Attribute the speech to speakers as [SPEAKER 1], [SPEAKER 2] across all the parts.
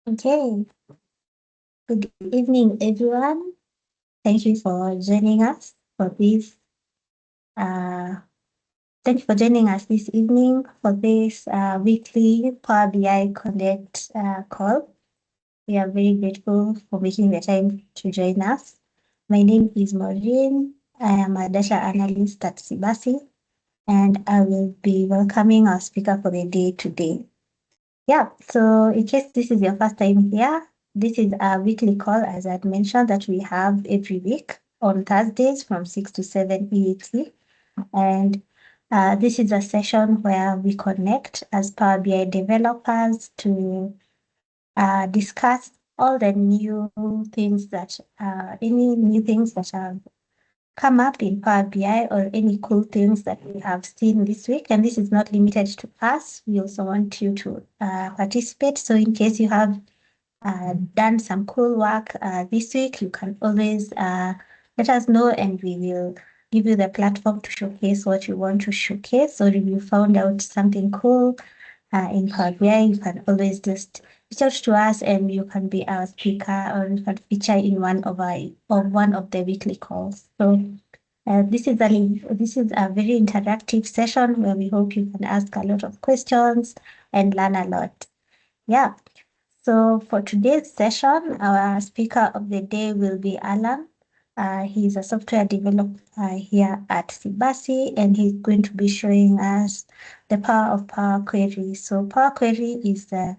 [SPEAKER 1] Okay. Good evening, everyone. Thank you for joining us for this. Thank you for joining us this evening for this weekly Power BI Connect call. We are very grateful for making the time to join us. My name is Maureen. I am a data analyst at Sibasi, and I will be welcoming our speaker for the day today. Yeah, so in case this is your first time here, this is a weekly call, as I'd mentioned, that we have every week on Thursdays from 6 to 7 EET. And this is a session where we connect as Power BI developers to discuss all the new things that, any new things that have come up in Power BI or any cool things that we have seen this week. And this is not limited to us. We also want you to participate. So in case you have done some cool work this week, you can always let us know and we will give you the platform to showcase what you want to showcase. Or if you found out something cool in Power BI, you can always just reach out to us and you can be our speaker or you can feature in one of the weekly calls. So this is a very interactive session where we hope you can ask a lot of questions and learn a lot. Yeah. So for today's session, our speaker of the day will be Alan. He's a software developer here at Sibasi, and he's going to be showing us the power of Power Query. So Power Query is the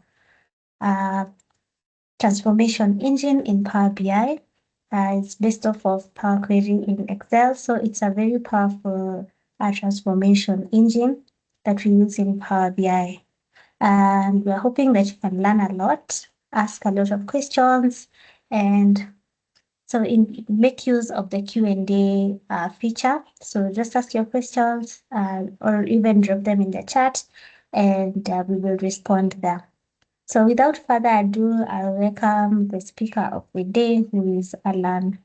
[SPEAKER 1] transformation engine in Power BI. It's based off of Power Query in Excel. So it's a very powerful transformation engine that we use in Power BI. And we're hoping that you can learn a lot, ask a lot of questions, and so make use of the Q&A feature. So just ask your questions or even drop them in the chat and we will respond there. So without further ado, I'll welcome the speaker of the day, who is Alan.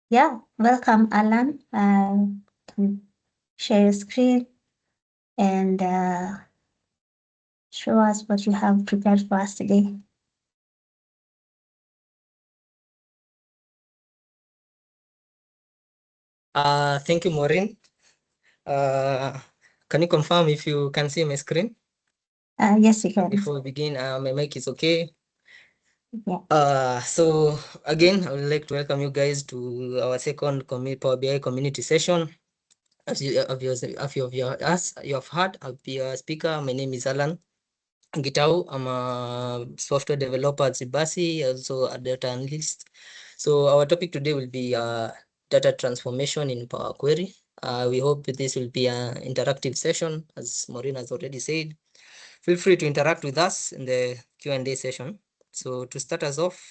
[SPEAKER 1] Yeah, welcome, Alan. Share your screen and show us what you have prepared for us today.
[SPEAKER 2] Thank you, Maureen. Can you confirm if you can see my screen?
[SPEAKER 1] Yes, we can.
[SPEAKER 2] Before we begin, my mic is okay.
[SPEAKER 1] Yeah.
[SPEAKER 2] So again, I would like to welcome you guys to our second Power BI community session. As you have heard, I'll be a speaker. My name is Alan Gitau. I'm a software developer at Zibasi, also a data analyst. So our topic today will be data transformation in Power Query. We hope this will be an interactive session, as Maureen has already said. Feel free to interact with us in the Q&A session. So to start us off,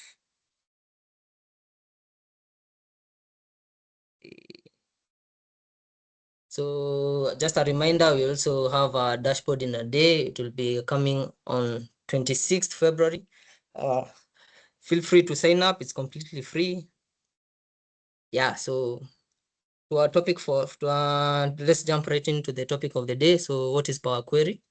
[SPEAKER 2] so just a reminder, we also have a dashboard in a day. It will be coming on 26th February. Feel free to sign up. It's completely free. Yeah, so to our topic let's jump right into the topic of the day. So what is Power Query?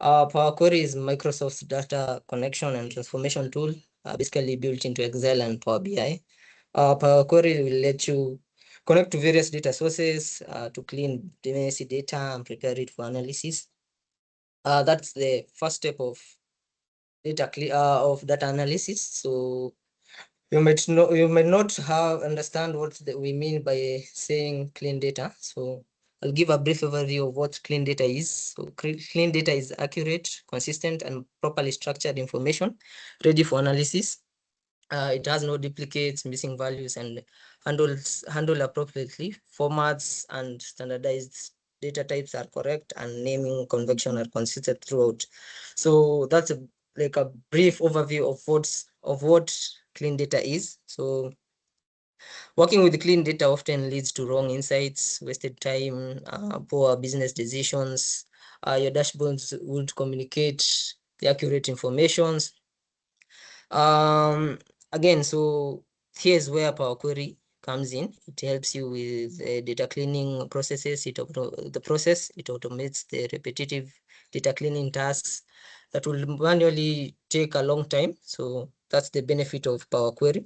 [SPEAKER 2] Power Query is Microsoft's data connection and transformation tool, basically built into Excel and Power BI. Power Query will let you connect to various data sources to clean the messy data and prepare it for analysis. That's the first step of data analysis. So you might not understand what we mean by saying clean data. So I'll give a brief overview of what clean data is. So clean data is accurate, consistent, and properly structured information ready for analysis. It has no duplicates, missing values, and handled appropriately. Formats and standardized data types are correct, and naming convention are consistent throughout. So that's like a brief overview of what clean data is. So working with clean data often leads to wrong insights, wasted time, poor business decisions. Your dashboards would communicate the accurate informations. Again, so here's where Power Query comes in. It helps you with data cleaning processes. It automates the repetitive data cleaning tasks that will manually take a long time. So that's the benefit of Power Query.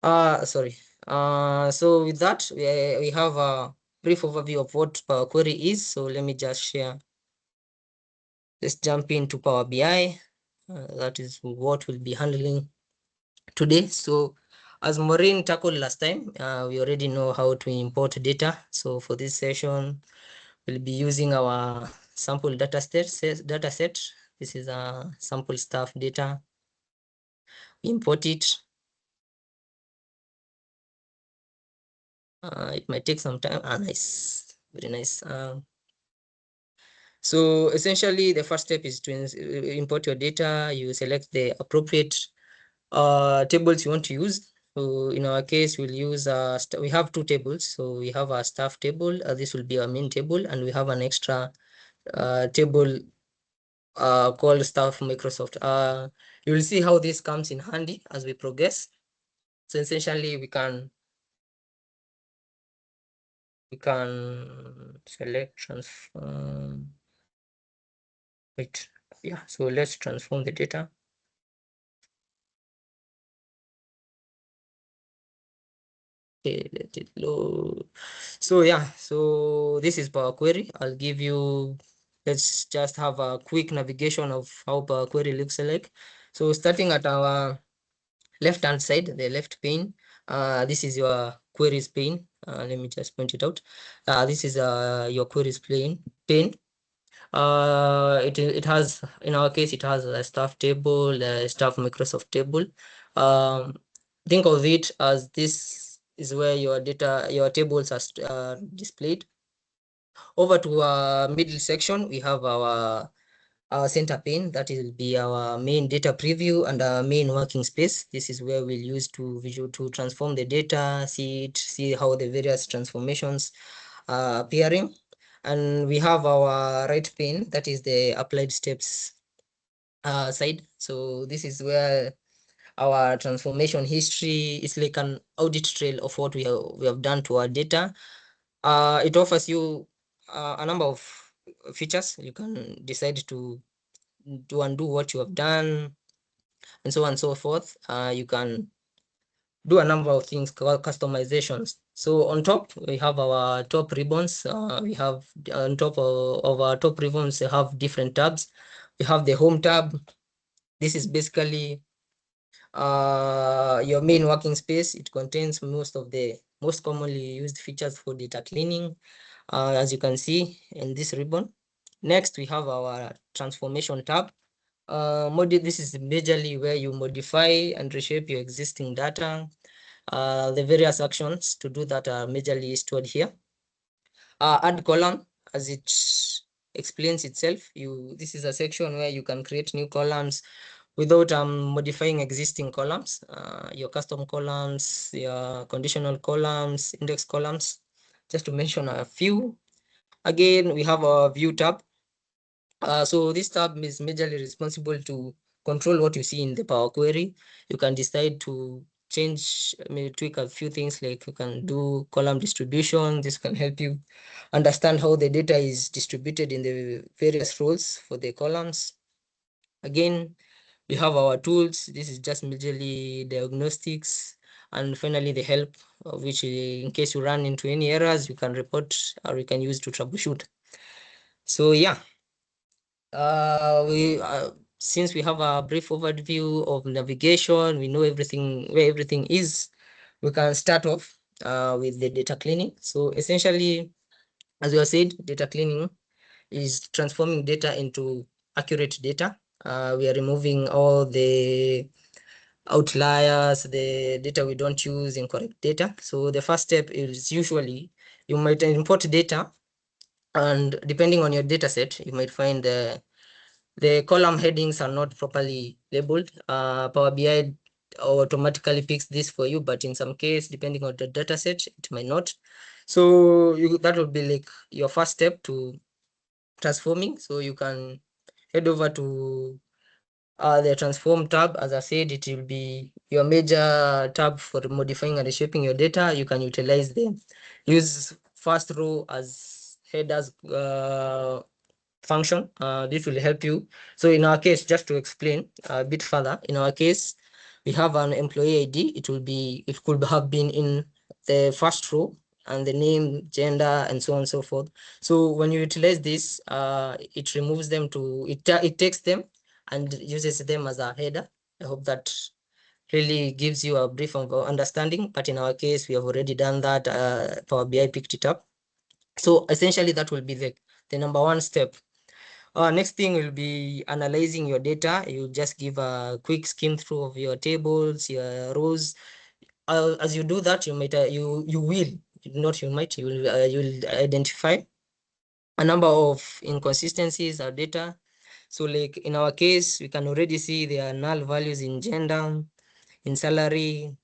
[SPEAKER 2] Sorry. So with that, we have a brief overview of what Power Query is. So let me just share. Let's jump into Power BI. That is what we'll be handling today. So as Maureen tackled last time, we already know how to import data. So for this session, we'll be using our sample data set. This is a sample staff data. We import it. It might take some time. Nice, very nice. So essentially, the first step is to import your data. You select the appropriate tables you want to use. So in our case, we'll use we have two tables. So we have our staff table. This will be our main table, and we have an extra table called staff Microsoft. You will see how this comes in handy as we progress. So essentially, we can select transform. Wait, yeah. So let's transform the data. Okay, let it load. So yeah, so this is Power Query. I'll give you, let's just have a quick navigation of how Power Query looks like. So starting at our left-hand side, the left pane, this is your queries pane. Let me just point it out. This is your queries pane. It has, in our case, it has a staff table, a staff Microsoft table. Think of it as this is where your data, your tables are displayed. Over to our middle section, we have our center pane. That will be our main data preview and our main working space. This is where we'll use to transform the data, see how the various transformations are appearing. And we have our right pane, that is the applied steps side. So this is where our transformation history is like an audit trail of what we have done to our data. It offers you a number of features. You can decide to do undo what you have done, and so on and so forth. You can do a number of things called customizations. So on top, we have our top ribbons. We have on top of our top ribbons, we have different tabs. We have the home tab. This is basically your main working space. It contains most of the most commonly used features for data cleaning, as you can see in this ribbon. Next, we have our transformation tab. This is majorly where you modify and reshape your existing data. The various actions to do that are majorly stored here. Add column, as it explains itself. This is a section where you can create new columns without modifying existing columns, your custom columns, your conditional columns, index columns, just to mention a few. Again, we have a view tab. So this tab is majorly responsible to control what you see in the Power Query. You can decide to change, maybe tweak a few things, like you can do column distribution. This can help you understand how the data is distributed in the various rows for the columns. Again, we have our tools. This is just majorly diagnostics. And finally, the help, which in case you run into any errors, you can report or you can use to troubleshoot. So yeah, since we have a brief overview of navigation, we know everything, where everything is, we can start off with the data cleaning. So essentially, as we have said, data cleaning is transforming data into accurate data. We are removing all the outliers, the data we don't use, incorrect data. So the first step is usually you might import data, and depending on your data set, you might find the column headings are not properly labeled. Power BI automatically picks this for you, but in some case, depending on the data set, it might not. So that would be like your first step to transforming. So you can head over to the transform tab. As I said, it will be your major tab for modifying and reshaping your data. You can utilize them. Use first row as headers, function. This will help you. So in our case, just to explain a bit further, in our case, we have an employee ID. It could have been in the first row, and the name, gender, and so on and so forth. So when you utilize this, it removes them it takes them and uses them as a header. I hope that really gives you a brief of understanding, but in our case, we have already done that. Power BI picked it up. So essentially that will be the number one step. Next thing will be analyzing your data. You just give a quick skim through of your tables, your rows. As you do that, you might you will not you might you will identify a number of inconsistencies or data. So like in our case, we can already see there are null values in gender, in salary,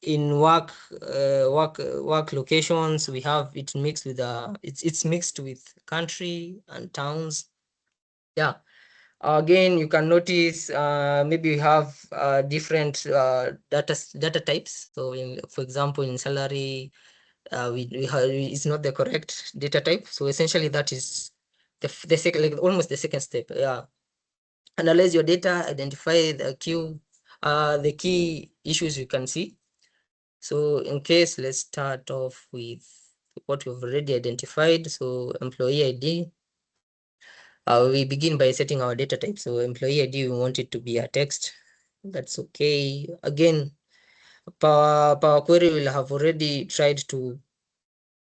[SPEAKER 2] in work locations. We have it mixed with it's mixed with country and towns. Yeah. Again, you can notice maybe we have different data types. So for example, in salary, it's not the correct data type. So essentially that is the second, like almost the second step. Yeah. Analyze your data, identify the key issues you can see. So in case, let's start off with what we've already identified. So employee ID. We begin by setting our data type. So employee ID, we want it to be a text. That's okay. Again, Power Query will have already tried to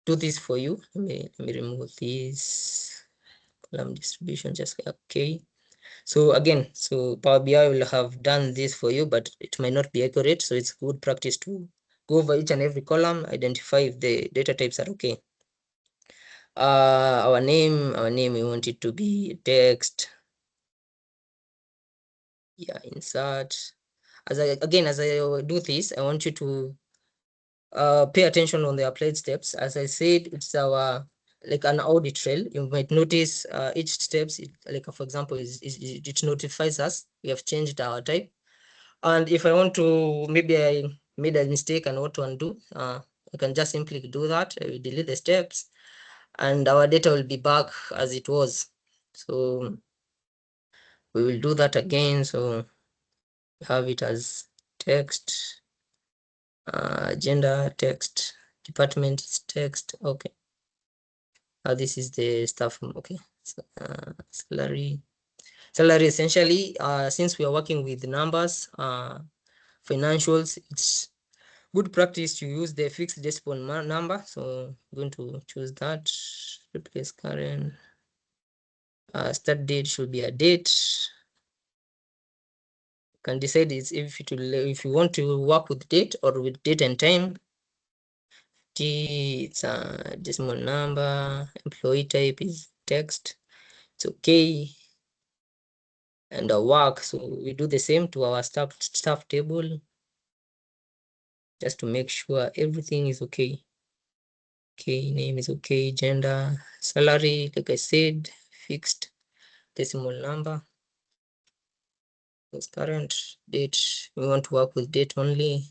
[SPEAKER 2] do this for you. Let me remove this column distribution, just okay. So again, so Power BI will have done this for you, but it might not be accurate. So it's good practice to go over each and every column, identify if the data types are okay. Our name, we want it to be text. Yeah, insert. As I do this, I want you to pay attention on the applied steps. As I said, it's our like an audit trail. You might notice each steps, like for example, it notifies us we have changed our type. And if I want to, maybe I made a mistake and want to undo, I can just simply do that. I will delete the steps and our data will be back as it was. So we will do that again. So have it as text, gender, text, department is text. Okay. This is the stuff. Okay. So, salary. Salary essentially, since we are working with numbers, financials, it's good practice to use the fixed decimal number. So I'm going to choose that. Replace current. Start date should be a date. You can decide if you want to work with date or with date and time. It's a decimal number. Employee type is text. It's okay. And our work, so we do the same to our staff table, just to make sure everything is okay. Okay, name is okay, gender, salary, like I said, fixed decimal number. Current date, we want to work with date only.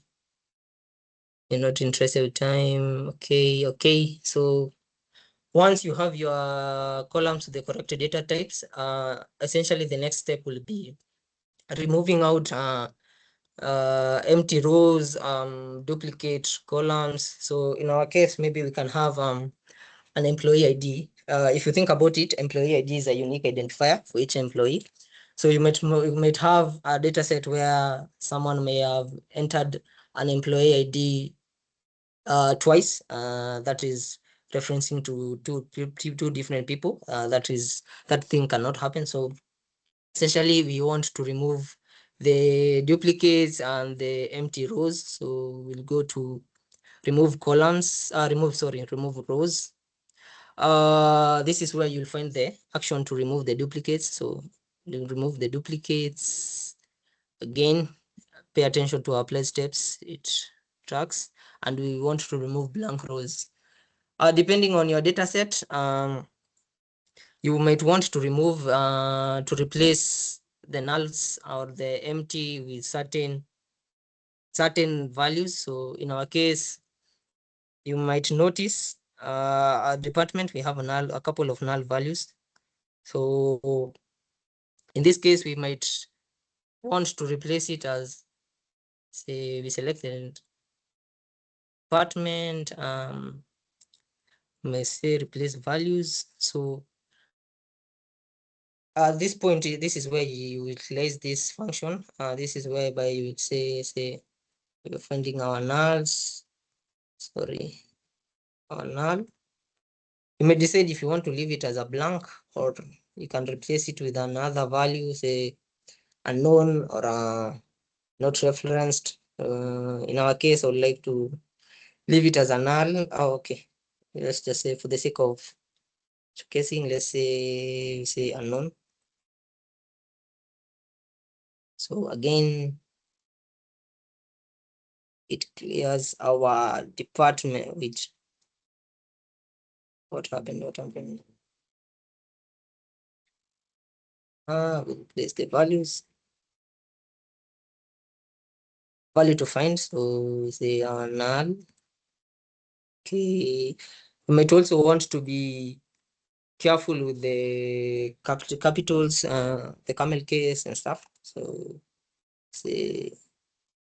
[SPEAKER 2] You're not interested with time. Okay. So once you have your columns with the correct data types, essentially the next step will be removing out empty rows, duplicate columns. So in our case, maybe we can have an employee ID. If you think about it, employee ID is a unique identifier for each employee. So you might have a data set where someone may have entered an employee ID twice. That is referencing to two different people. That thing cannot happen. So essentially, we want to remove the duplicates and the empty rows. So we'll go to remove columns, remove rows. This is where you'll find the action to remove the duplicates. So you'll remove the duplicates. Again, pay attention to our play steps. It tracks, and we want to remove blank rows. Depending on your data set, you might want to remove to replace the nulls or the empty with certain values. So in our case, you might notice our department, we have a couple of null values. So in this case, we might want to replace it as, say, we selected department, may say replace values. So at this point, this is where you utilize this function. This is whereby you would say we're finding our nulls. Sorry, our null. You may decide if you want to leave it as a blank, or you can replace it with another value, say unknown or not referenced. In our case, I would like to leave it as a null. Oh, okay. Let's just say, for the sake of showcasing, let's say unknown. So again, it clears our department. Which what happened? What happened? We place the values. Value to find. So say null. Okay. You might also want to be careful with the capitals, the camel case and stuff. So say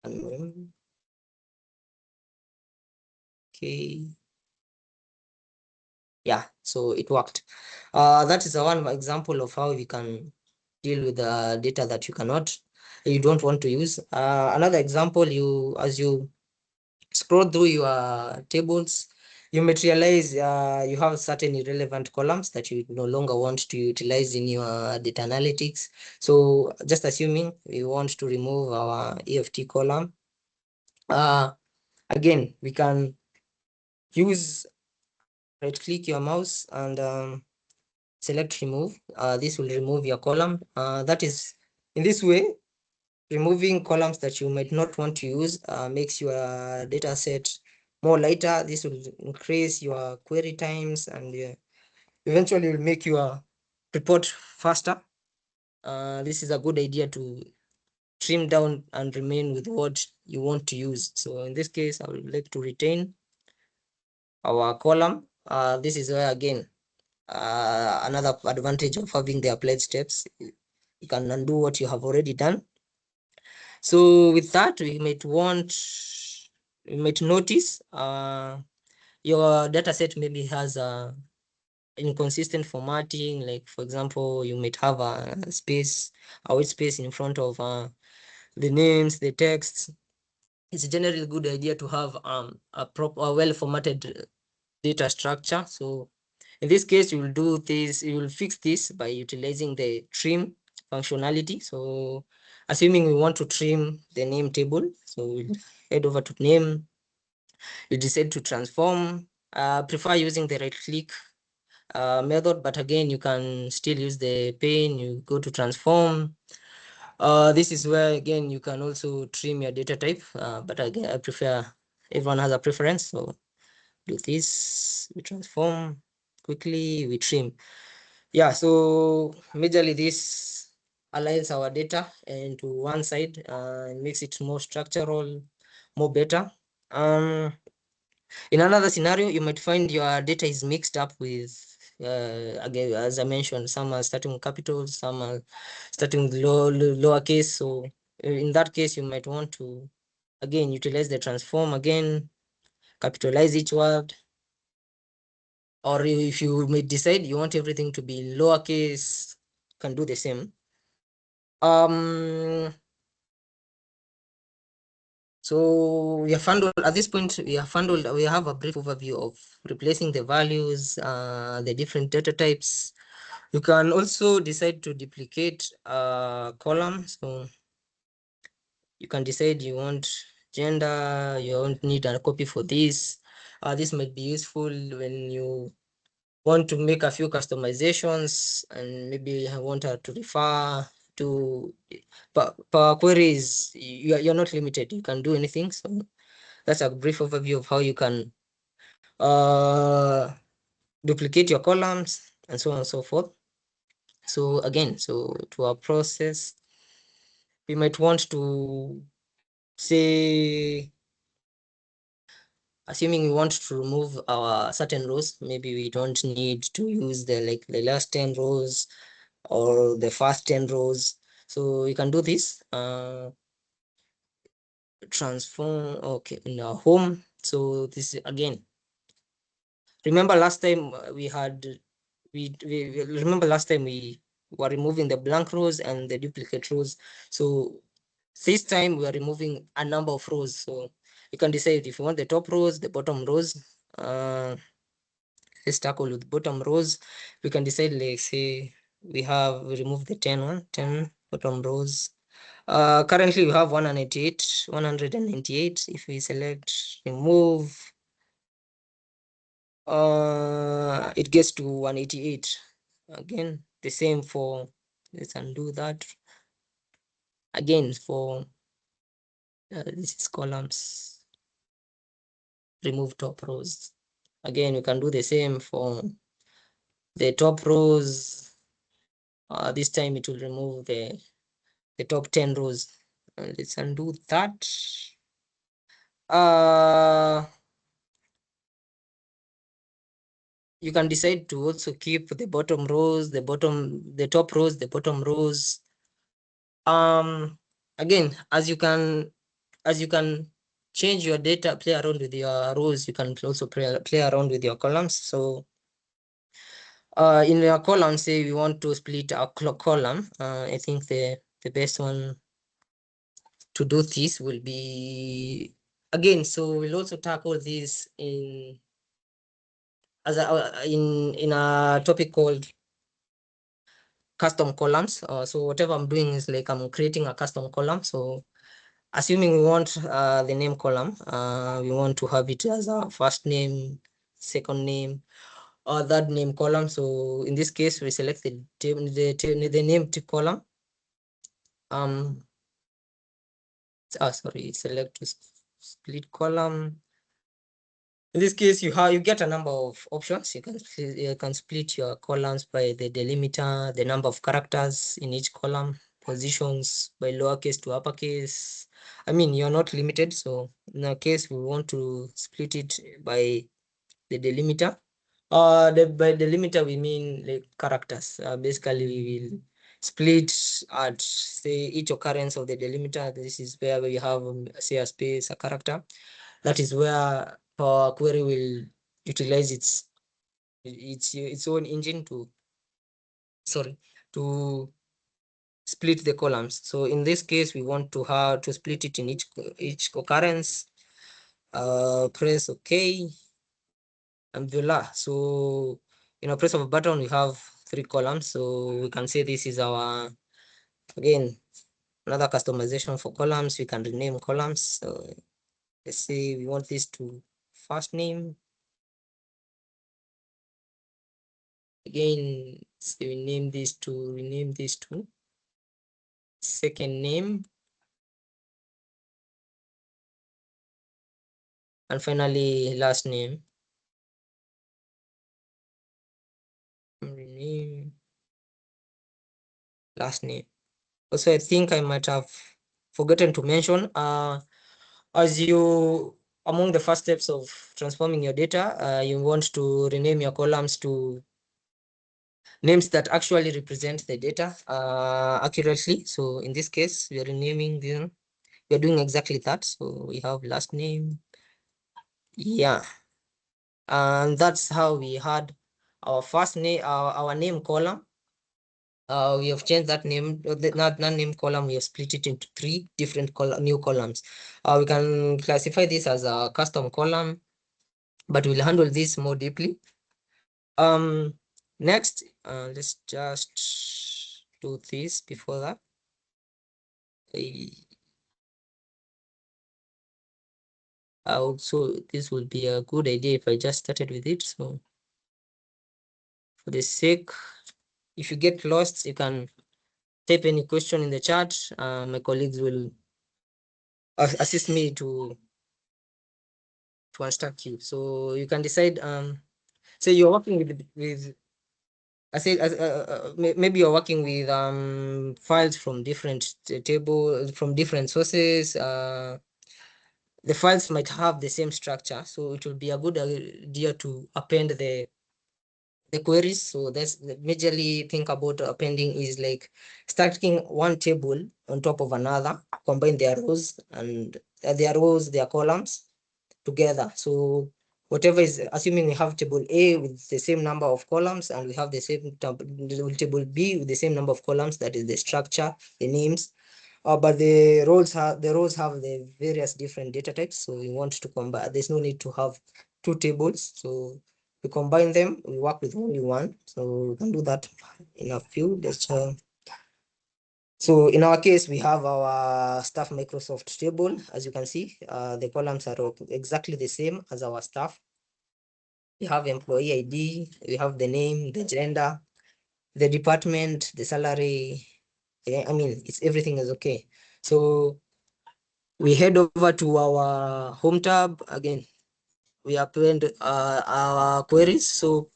[SPEAKER 2] unknown. Okay. Yeah, so it worked. That is one example of how we can deal with the data that you don't want to use. Another example, as you scroll through your tables, you might realize you have certain irrelevant columns that you no longer want to utilize in your data analytics. So just assuming we want to remove our EFT column, again, we can use right-click your mouse and select remove. This will remove your column. That is, in this way, removing columns that you might not want to use makes your data set more lighter. This will increase your query times and eventually will make your report faster. This is a good idea to trim down and remain with what you want to use. So in this case, I would like to retain our column. This is where, again, another advantage of having the applied steps. You can undo what you have already done. So with that, we might notice your data set maybe has a inconsistent formatting. Like, for example, you might have a white space in front of the names, the texts. It's generally a good idea to have a well formatted data structure. So in this case, you will fix this by utilizing the trim functionality. So assuming we want to trim the name table, so we'll head over to name. You decide to transform. Prefer using the right click method, but again, you can still use the pane. You go to transform. This is where, again, you can also trim your data type, but again, I prefer, everyone has a preference. So do this, we transform quickly, we trim. Yeah, so majorly this aligns our data into one side and makes it more structural, more better. In another scenario, you might find your data is mixed up with, again, as I mentioned, some are starting with capitals, some are starting with lowercase. So in that case, you might want to, again, utilize the transform again, capitalize each word. Or if you may decide you want everything to be lowercase, can do the same. So we have handled, at this point, we have a brief overview of replacing the values, the different data types. You can also decide to duplicate columns. So you can decide you want gender, you don't need a copy for this. This might be useful when you want to make a few customizations and maybe want her to refer to per queries. You're not limited, you can do anything. So that's a brief overview of how you can duplicate your columns and so on and so forth. So again, so to our process, we might want to say assuming we want to remove our certain rows, maybe we don't need to use the last 10 rows or the first 10 rows. So we can do this. Transform, okay, in our home. So this is again, remember last time we remember last time we were removing the blank rows and the duplicate rows. So this time we are removing a number of rows. So you can decide if you want the top rows, the bottom rows. Let's tackle with bottom rows. We can decide, like, say we remove the 10 bottom rows. Currently we have 198. If we select remove, it gets to 188. Again, the same for, let's undo that. Again, for this is columns, remove top rows. Again, we can do the same for the top rows. This time it will remove the top 10 rows. Let's undo that. You can decide to also keep the bottom rows, the top rows, the bottom rows. Again, as you can change your data, play around with your rows, you can also play around with your columns. So in your column, say we want to split our column, I think the best one to do this will be, again, so we'll also tackle this in a topic called custom columns. So whatever I'm doing is like I'm creating a custom column. So assuming we want the name column, we want to have it as a first name, second name, or third name column. So in this case, we select the name column. Sorry, select to split column. In this case, you get a number of options. You can split your columns by the delimiter, the number of characters in each column, positions by lowercase to uppercase. I mean, you're not limited. So in our case, we want to split it by the delimiter. By delimiter, we mean like characters. Basically, we will split at, say, each occurrence of the delimiter. This is where we have, say, a space, a character. That is where Power Query will utilize its own engine to split the columns. So in this case, we want to have to split it in each occurrence. Press OK and voila. So in a press of a button, we have 3 columns. So we can say this is our, again, another customization for columns. We can rename columns. So let's say we want this to first name. Again, so we rename this to second name, and finally last name. Rename last name. Also, I think I might have forgotten to mention, as you, among the first steps of transforming your data, you want to rename your columns to names that actually represent the data accurately. So in this case, we are renaming them. We are doing exactly that. So we have last name. Yeah. And that's how we had our first name, our name column. We have changed that name, not name column. We have split it into 3 different new columns. We can classify this as a custom column, but we'll handle this more deeply. Next, let's just do this before that. Also, this would be a good idea if I just started with it. So for the sake, if you get lost, you can type any question in the chat. My colleagues will assist me to instruct you. So you can decide. Say you're working with. I say maybe you're working with files from different tables, from different sources. the files might have the same structure, so it will be a good idea to append the queries. So that's the majorly think about appending is like stacking one table on top of another, combine their rows and their columns together. So whatever is, assuming we have table A with the same number of columns and we have the same table B with the same number of columns, that is the structure, the names. But the rows have the various different data types. So we want to combine. There's no need to have two tables. So we combine them. We work with only one. So we can do that in a few. So in our case, we have our staff Microsoft table. As you can see, the columns are exactly the same as our staff. We have employee ID. We have the name, the gender, the department, the salary. Yeah, I mean, everything is okay. So we head over to our home tab again. We append our queries. So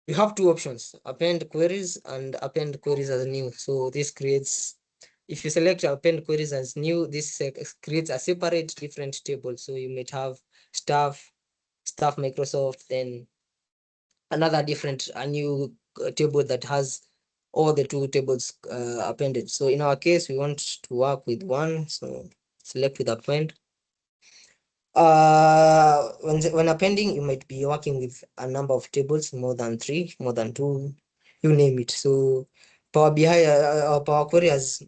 [SPEAKER 2] we have two options: append queries and append queries as new. So this creates, if you select append queries as new, this creates a separate different table. So you might have staff Microsoft, then another different a new table that has all the two tables appended. So in our case, we want to work with one. So select with append. When appending, you might be working with a number of tables, more than 3, more than 2, you name it. So Power BI, Power Query has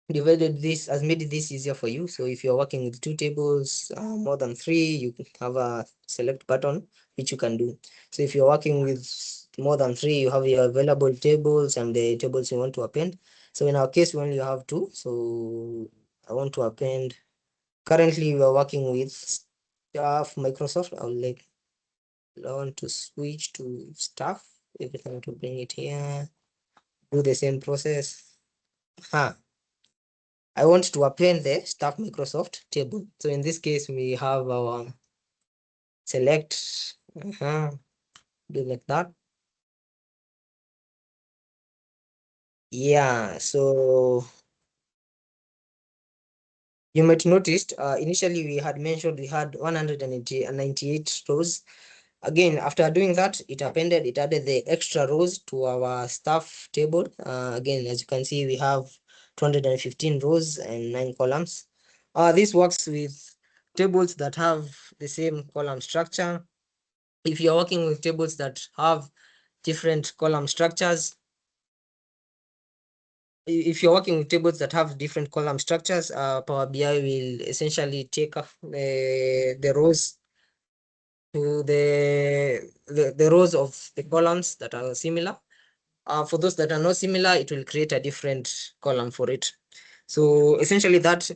[SPEAKER 2] made this easier for you. So if you're working with 2 tables, more than 3, you have a select button which you can do. So if you're working with more than 3, you have your available tables and the tables you want to append. So in our case, we only have 2. So I want to append. Currently, we are working with staff Microsoft. I want to switch to staff. Everything to bring it here. Do the same process. I want to append the staff Microsoft table. So in this case, we have our select. Do like that. Yeah. So you might notice initially we had mentioned we had 198 rows. Again, after doing that, it added the extra rows to our staff table. Again, as you can see, we have 215 rows and 9 columns. This works with tables that have the same column structure. If you're working with tables that have different column structures, if you're working with tables that have different column structures, Power BI will essentially take off the rows to the rows of the columns that are similar. For those that are not similar, it will create a different column for it. So essentially this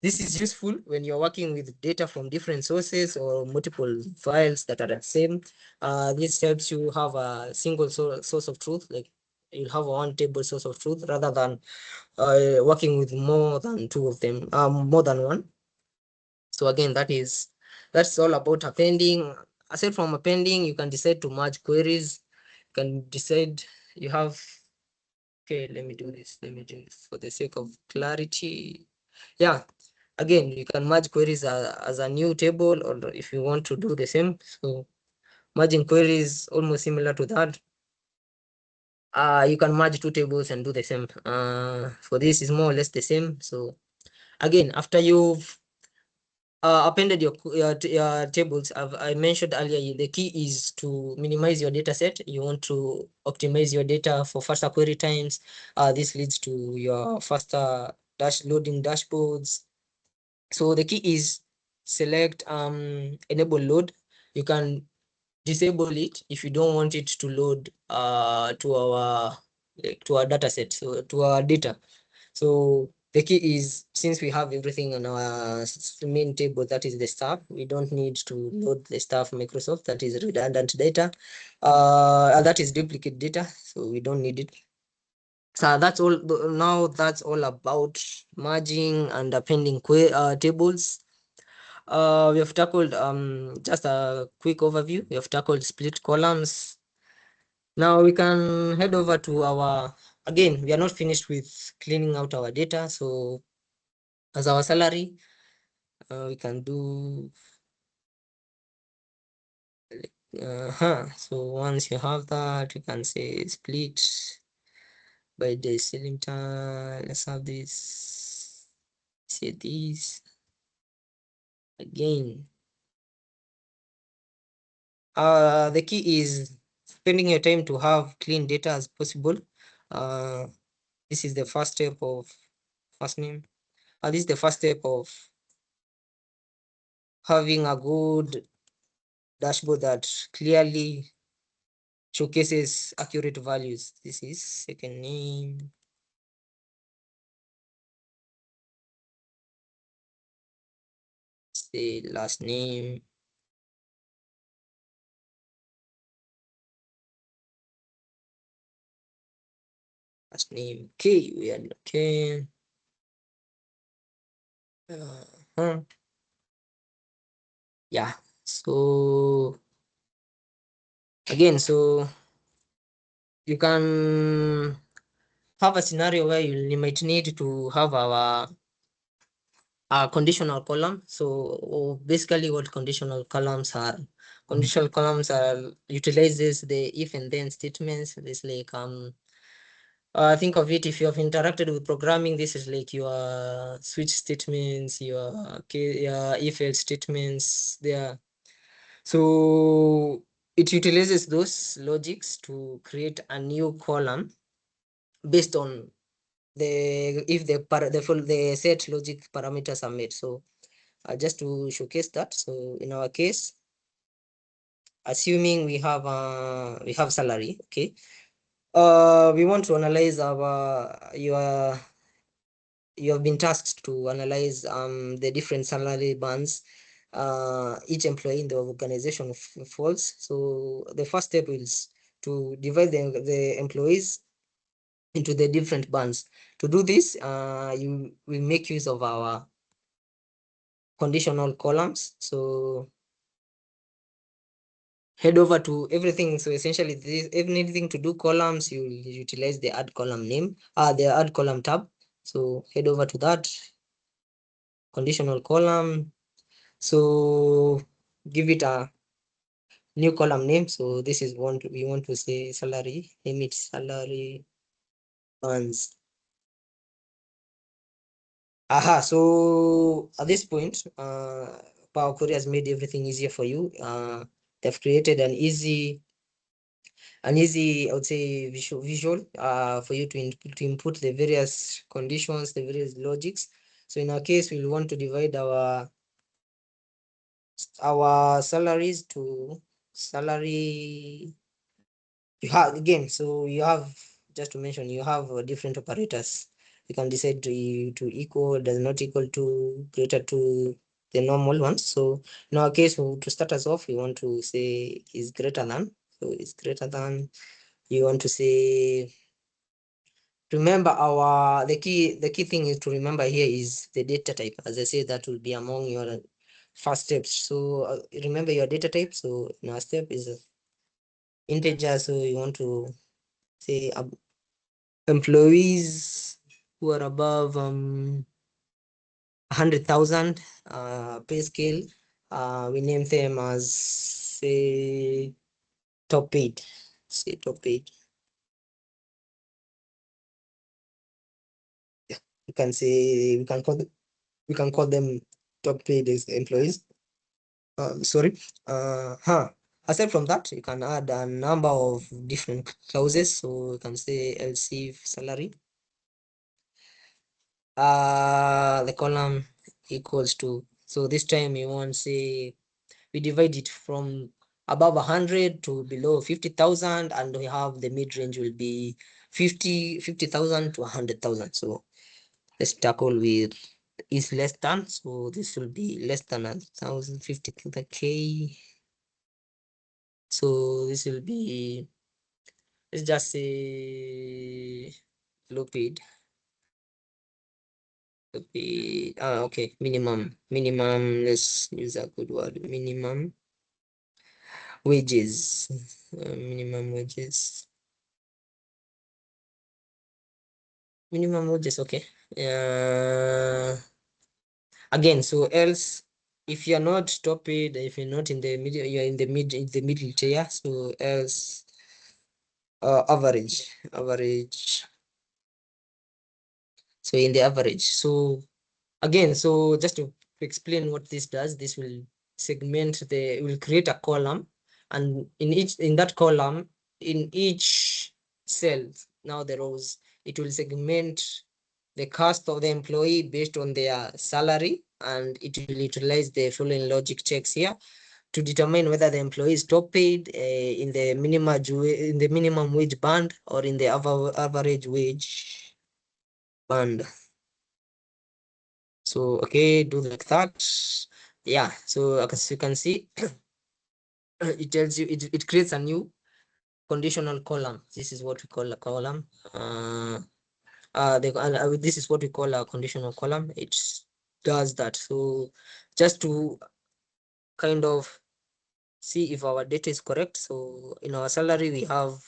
[SPEAKER 2] is useful when you're working with data from different sources or multiple files that are the same. This helps you have a single source of truth, like you have one table source of truth rather than working with more than 2 of them, more than one. So again, that's all about appending. Aside from appending, you can decide to merge queries. You can decide you have, okay, let me do this for the sake of clarity. Yeah, again, you can merge queries as a new table, or if you want to do the same. So merging queries almost similar to that. You can merge 2 tables and do the same. For this is more or less the same. So again, after you've appended your tables, I mentioned earlier, the key is to minimize your data set. You want to optimize your data for faster query times. This leads to your faster loading dashboards. So the key is select enable load. You can disable it if you don't want it to load to our data set, so to our data. So the key is, since we have everything on our main table, that is the staff, we don't need to load the staff Microsoft, that is redundant data, and that is duplicate data, so we don't need it. So that's all. Now that's all about merging and appending tables. We have tackled just a quick overview. We have tackled split columns. Now we can head over to our, again, we are not finished with cleaning out our data. So as our salary, We can do so once you have that, you can say split by the delimiter. Let's have this, say this again. The key is spending your time to have clean data as possible. This is the first step of first name. This is the first step of having a good dashboard that clearly showcases accurate values. This is second name, say last name, last name. Okay, we are okay. Uh-huh. Yeah. So again, so you can have a scenario where you might need to have our conditional column. So basically what conditional columns are. Conditional columns are utilizes the if and then statements. This like think of it, if you have interacted with programming, this is like your switch statements, your if else statements there. So it utilizes those logics to create a new column based on the set logic parameters are met. So just to showcase that, so in our case, assuming we have salary, okay, we want to analyze you have been tasked to analyze the different salary bands each employee in the organization falls. So the first step is to divide the employees into the different bands. To do this, you will make use of our conditional columns. So head over to everything. So essentially, anything to do columns, you utilize the add column name, the add column tab. So head over to that conditional column. So give it a new column name. So this is we want to say salary, name it salary bands. Aha, so at this point, Power Query has made everything easier for you. They've created an easy, I would say, visual for you to input the various conditions, the various logics. So in our case, we want to divide our salaries to salary. You have again, so you have, just to mention, you have different operators. You can decide to equal, does not equal to, greater to the normal ones. So in our case, to start us off, we want to say is greater than. So is greater than. You want to say, remember the key thing is to remember here is the data type. As I said, that will be among your first steps. So remember your data type. So in our step is integer. So you want to say employees who are above 100,000 pay scale. We name them as, say, top paid. Say top paid. Yeah, you can say we can call them top paid as employees. Sorry. Aside from that, you can add a number of different clauses. So you can say LC salary. The column equals to. So this time you want to say we divide it from above 100 to below 50,000, and we have the mid range will be 50,000 to 100,000. So let's tackle with is less than. So this will be less than 1,050 K. So this will be, let's just say low paid. Okay, minimum, let's use a good word, minimum wages. Minimum wages. Minimum wages, okay. again. So else, if you're not top paid, if you're not in the middle, you're in the middle tier. So else, average. So in the average. So again, so just to explain what this does, this will will create a column, and in that column, in each cell, now the rows, it will segment the cost of the employee based on their salary, and it will utilize the following logic checks here to determine whether the employee is top paid in the minimum wage band or in the average wage band. So okay, do like that. Yeah, so as you can see, it tells you, it creates a new conditional column. This is what we call a column. This is what we call a conditional column. It does that. So just to kind of see if our data is correct. So in our salary, we have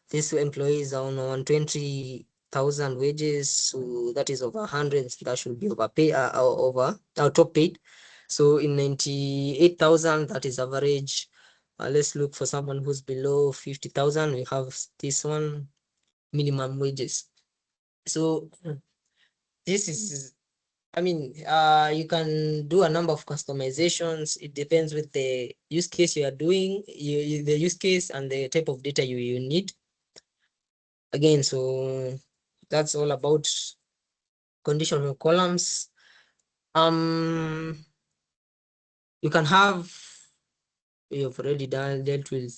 [SPEAKER 2] these employees are on 120,000 wages. So that is over 100. That should be overpay, over top paid. So in 98,000, that is average. Let's look for someone who's below 50,000. We have this one, minimum wages. So this is, I mean, you can do a number of customizations. It depends with the use case you are doing, the use case and the type of data you need. Again, so that's all about conditional columns. You can have, you've already dealt with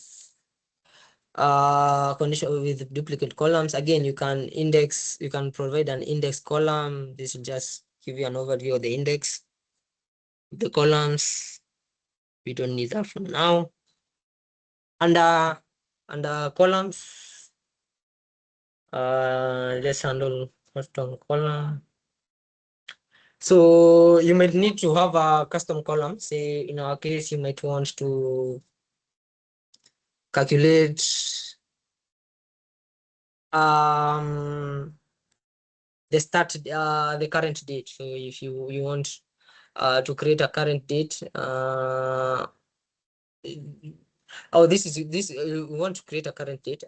[SPEAKER 2] condition with duplicate columns. Again, you can provide an index column. This will just give you an overview of the index, the columns. We don't need that for now. Under columns, let's handle custom column. So you might need to have a custom column. Say in our case, you might want to calculate the current date. So if you want to create a current date, oh, we want to create a current date.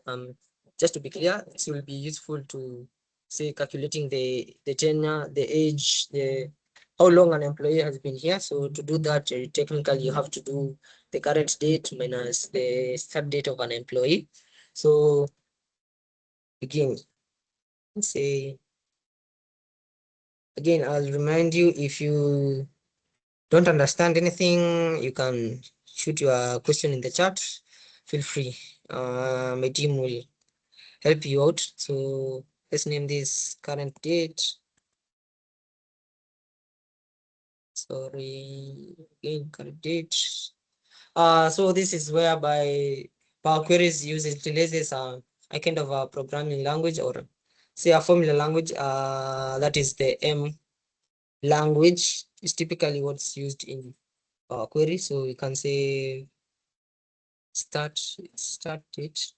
[SPEAKER 2] Just to be clear, this will be useful to say calculating the tenure, the age, the how long an employee has been here. So to do that, technically you have to do the current date minus the start date of an employee. So again, say again, I'll remind you, if you don't understand anything, you can shoot your question in the chat. Feel free. My team will help you out. So let's name this current date. Sorry, again, current date. So this is whereby Power Queries utilizes a kind of a programming language, or say a formula language. That is the M language is typically what's used in Power Query. So we can say start date,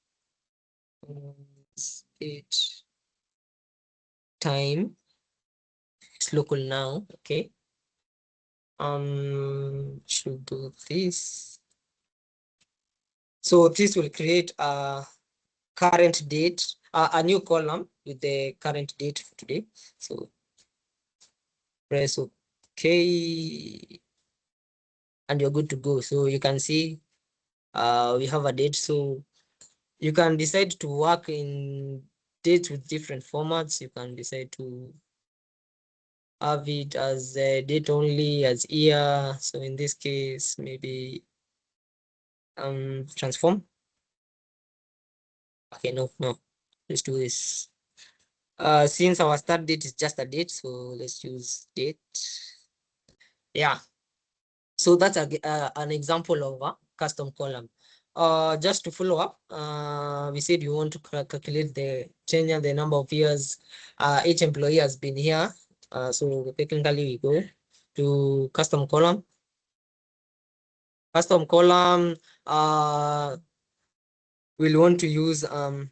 [SPEAKER 2] date, time. It's local now. Okay. Should do this. So this will create a current date, a new column with the current date for today. So press OK, and you're good to go. So you can see we have a date. So you can decide to work in dates with different formats. You can decide to have it as a date only, as year. So in this case, maybe transform. Okay, no, let's do this. Since our start date is just a date, so let's use date. Yeah, so that's an example of a custom column. Just to follow up, we said you want to calculate the tenure, the number of years each employee has been here. So technically we go to custom column. Custom column, we'll want to use the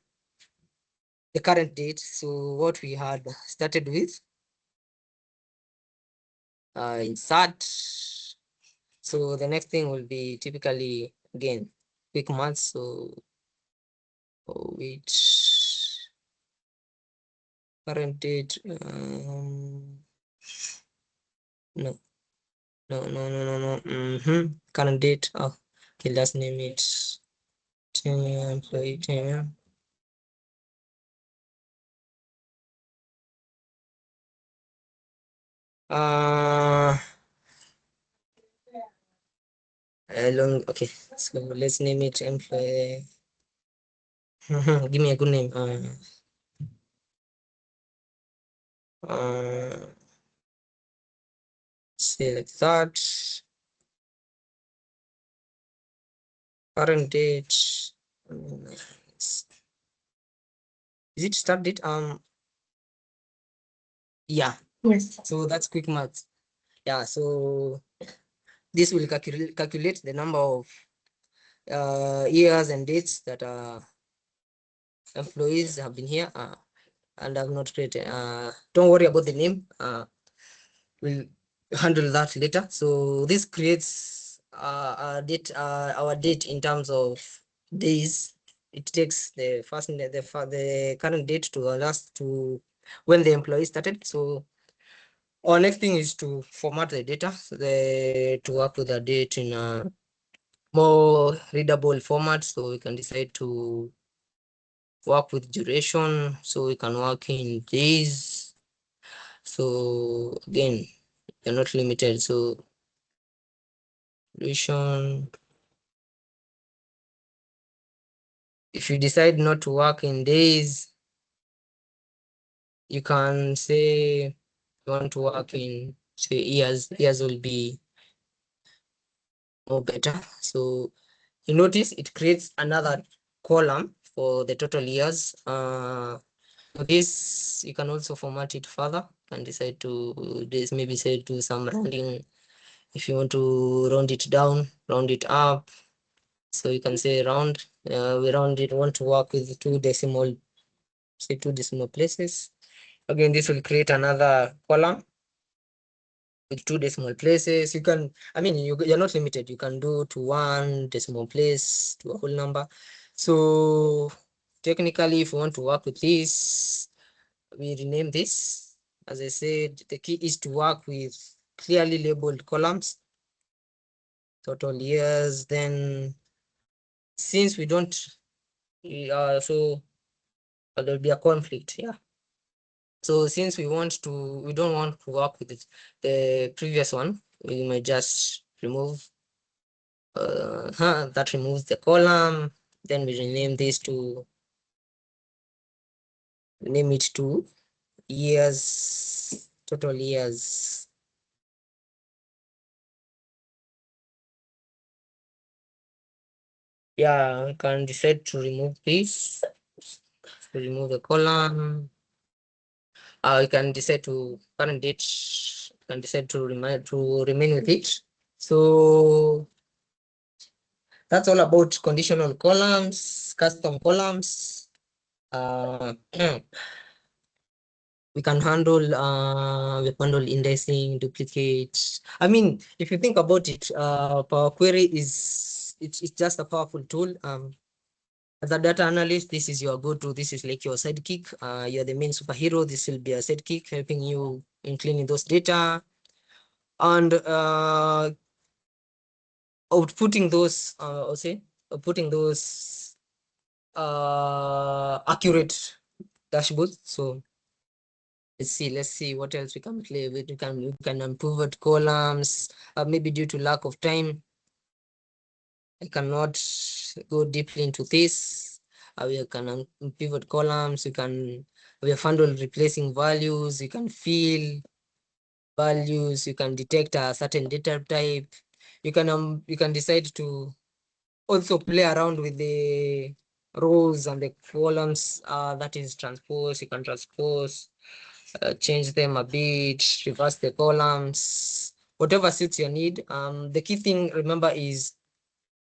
[SPEAKER 2] current date. So what we had started with insert. So the next thing will be typically, again, quick maths. So which current date, no, current date. Oh, okay, let's name it tenure, employee tenure. Long, okay, so let's name it employee. Give me a good name. Select that. Current date. Is it start date? Yeah.
[SPEAKER 1] Yes.
[SPEAKER 2] So that's quick math. Yeah. So this will calculate the number of years and dates that employees have been here and have not created. Don't worry about the name. We'll handle that later. So this creates our date in terms of days. It takes the first the current date to the last to when the employee started. So our next thing is to format the data to work with the date in a more readable format. So we can decide to work with duration. So we can work in days. So again, you're not limited. So duration. If you decide not to work in days, you can say you want to work in say years. Years will be more better. So you notice it creates another column for the total years. For this, you can also format it further and decide to this maybe say do some rounding. If you want to round it down, round it up. So you can say round. We round it. Want to work with two decimal places. Again, this will create another column with two decimal places. You can, I mean, you're not limited. You can do to one decimal place to a whole number. So technically, if you want to work with this, we rename this. As I said, the key is to work with clearly labeled columns, total years. Then since we don't, so there'll be a conflict. Yeah. So since we don't want to work with the previous one, we might just remove that removes the column. Then we rename this to name it to years, total years. Yeah, we can decide to remove this, to remove the column. You can decide to current date, can decide to remain with it. So that's all about conditional columns, custom columns. We can handle indexing, duplicates. I mean, if you think about it, Power Query it's just a powerful tool. As a data analyst, this is your go-to. This is like your sidekick. You're the main superhero. This will be a sidekick helping you in cleaning those data and outputting those. I'll say putting those accurate dashboards. So let's see what else we can play with. We can pivot columns. Maybe due to lack of time, I cannot go deeply into this. We can pivot columns. We have handled replacing values. You can fill values. You can detect a certain data type. You can decide to also play around with the rows and the columns. That is transpose. You can transpose, change them a bit, reverse the columns, whatever suits your need. The key thing, remember, is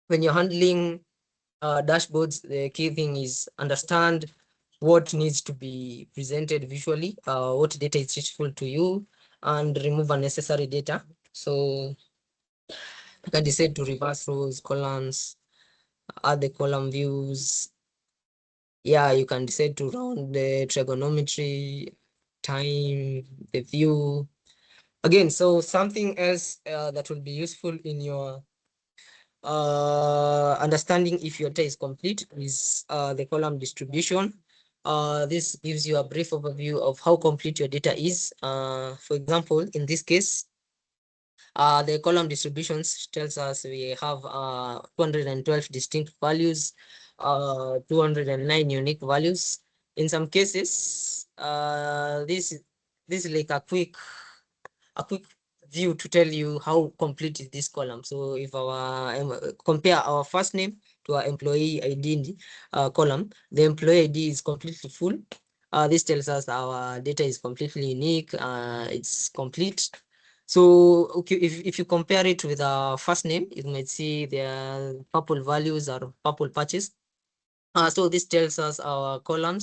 [SPEAKER 2] when you're handling dashboards, the key thing is understand what needs to be presented visually, what data is useful to you, and remove unnecessary data. So you can decide to reverse rows, columns, add the column views. Yeah, you can decide to round the trigonometry, time, the view. Again, so something else that will be useful in your understanding if your data is complete is the column distribution. This gives you a brief overview of how complete your data is. For example, in this case, the column distributions tells us we have 212 distinct values, 209 unique values. In some cases, this is like a quick view to tell you how complete is this column. So if our compare our first name to our employee ID column, the employee ID is completely full. This tells us our data is completely unique. It's complete. So okay, if you compare it with our first name, you might see the purple values are purple patches. So this tells us our column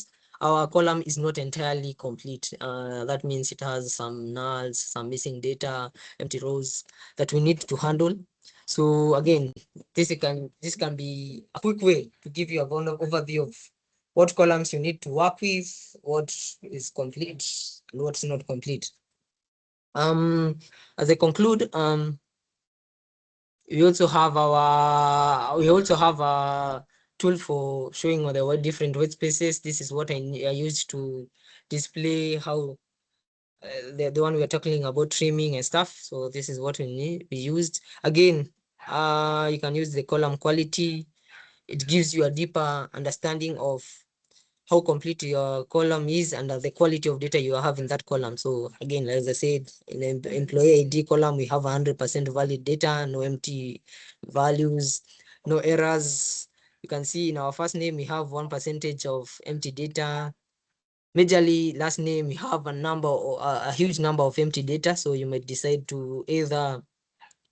[SPEAKER 2] is not entirely complete. That means it has some nulls, some missing data, empty rows that we need to handle. So again, this can be a quick way to give you a overview of what columns you need to work with, what is complete, and what's not complete. As I conclude, we also have a tool for showing the different white spaces. This is what I used to display how the one we are talking about trimming and stuff. So this is what we used. Again, you can use the column quality. It gives you a deeper understanding of how complete your column is and the quality of data you have in that column. So again, as I said, in the employee ID column, we have 100% valid data, no empty values, no errors. You can see in our first name, we have 1% of empty data. Majorly last name, we have a number or a huge number of empty data. So you might decide to either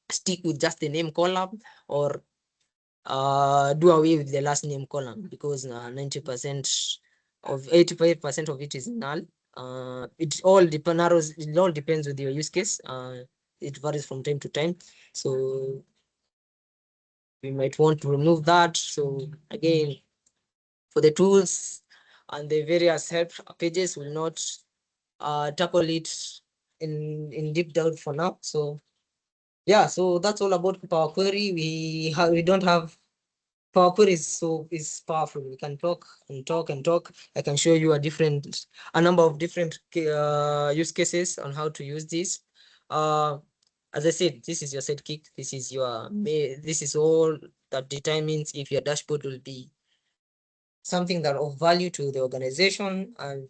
[SPEAKER 2] stick with just the name column or do away with the last name column because 90% of 85% of it is null. It all depends with your use case. It varies from time to time. So we might want to remove that. So again, for the tools and the various help pages, will not tackle it in deep down for now. So yeah, so that's all about Power Query. We don't have Power Query is powerful. We can talk and talk and talk. I can show you a number of different use cases on how to use this. As I said, this is your sidekick. This is all that determines if your dashboard will be something that of value to the organization and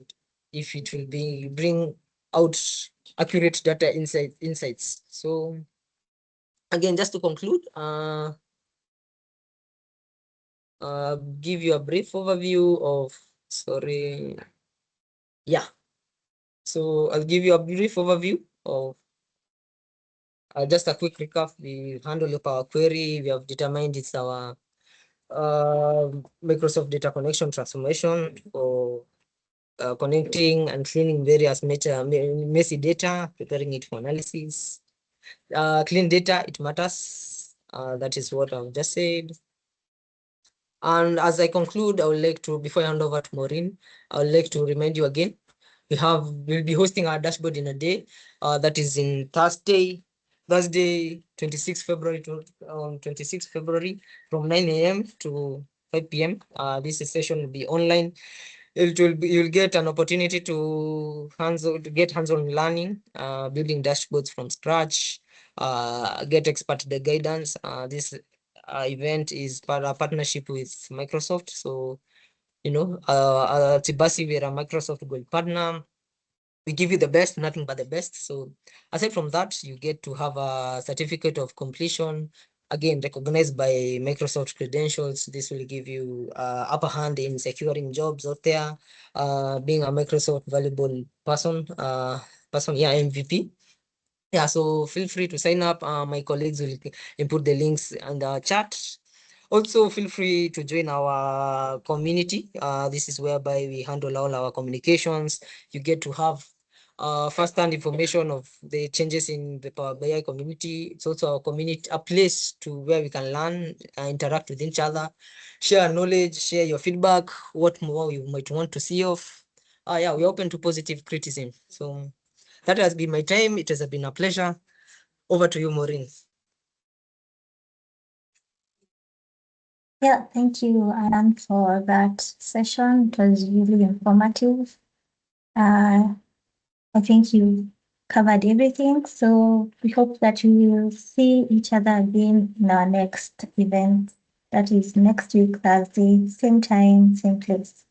[SPEAKER 2] if it will be bring out accurate data insights. So again, just to conclude, give you a brief overview of, sorry, yeah. So I'll give you a brief overview of just a quick recap. We handle your Power Query. We have determined it's our Microsoft data connection transformation for connecting and cleaning various messy data, preparing it for analysis. Clean data, it matters. That is what I've just said. And as I conclude, I would like to, before I hand over to Maureen, I would like to remind you again, we'll be hosting our dashboard in a day. That is in Thursday, 26th February on 26th February from 9 a.m. to 5 p.m. This session will be online. You'll get an opportunity to get hands-on learning, building dashboards from scratch, get expert the guidance. This event is a partnership with Microsoft. So, at Tibasi, we're a Microsoft Gold partner. We give you the best, nothing but the best. So aside from that, you get to have a certificate of completion, again, recognized by Microsoft credentials. This will give you upper hand in securing jobs out there, being a Microsoft valuable person, yeah, MVP. Yeah, so feel free to sign up. My colleagues will input the links in the chat. Also, feel free to join our community. This is whereby we handle all our communications. You get to have first-hand information of the changes in the Power BI community. It's also a place to where we can learn, interact with each other, share knowledge, share your feedback, what more you might want to see of. Yeah, we're open to positive criticism. So that has been my time. It has been a pleasure. Over to you, Maureen.
[SPEAKER 1] Yeah, thank you, Alan, for that session. It was really informative. I think you covered everything. So we hope that we will see each other again in our next event. That is next week, Thursday, same time, same place.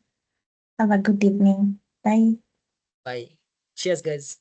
[SPEAKER 1] Have a good evening. Bye.
[SPEAKER 2] Bye. Cheers, guys.